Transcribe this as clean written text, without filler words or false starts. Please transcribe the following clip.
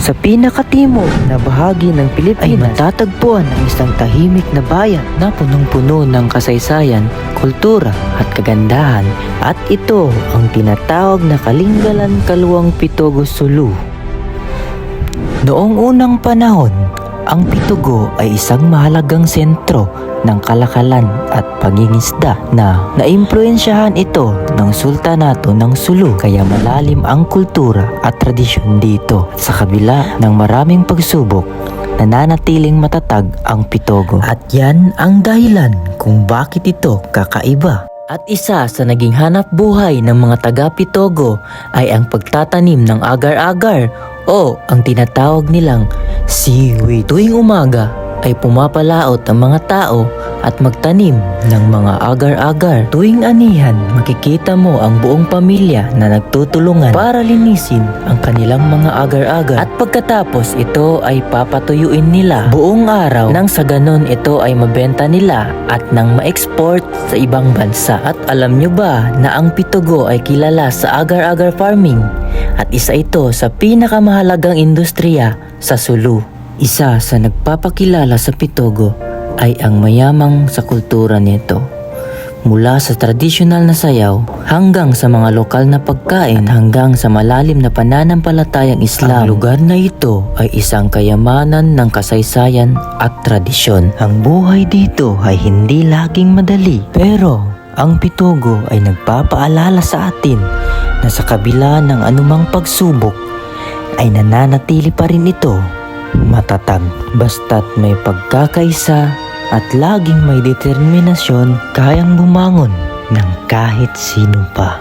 Sa pinakatimog na bahagi ng Pilipinas ay matatagpuan ang isang tahimik na bayan na punong-puno ng kasaysayan, kultura at kagandahan, at ito ang tinatawag na Kalingalan, Kaluang, Pitogo, Sulu. Noong unang panahon, ang Pitogo ay isang mahalagang sentro ng kalakalan at pangingisda na naimpluwensyahan ito ng Sultanato ng Sulu, kaya malalim ang kultura at tradisyon dito. Sa kabila ng maraming pagsubok, nananatiling matatag ang Pitogo. At yan ang dahilan kung bakit ito kakaiba. At isa sa naging hanap buhay ng mga taga-Pitogo ay ang pagtatanim ng agar-agar o ang tinatawag nilang seaweed. Tuwing umaga ay pumapalaot ang mga tao at magtanim ng mga agar-agar. Tuwing anihan, makikita mo ang buong pamilya na nagtutulungan para linisin ang kanilang mga agar-agar. At pagkatapos ito ay papatuyuin nila buong araw nang sa ganon ito ay mabenta nila at nang ma-export sa ibang bansa. At alam nyo ba na ang Pitogo ay kilala sa agar-agar farming at isa ito sa pinakamahalagang industriya sa Sulu. Isa sa nagpapakilala sa Pitogo ay ang mayamang sa kultura nito. Mula sa tradisyonal na sayaw hanggang sa mga lokal na pagkain hanggang sa malalim na pananampalatayang Islam, ang lugar na ito ay isang kayamanan ng kasaysayan at tradisyon. Ang buhay dito ay hindi laging madali, pero ang Pitogo ay nagpapaalala sa atin na sa kabila ng anumang pagsubok ay nananatili pa rin ito matatag. Basta't may pagkakaisa at laging may determinasyon, kayang bumangon ng kahit sino pa.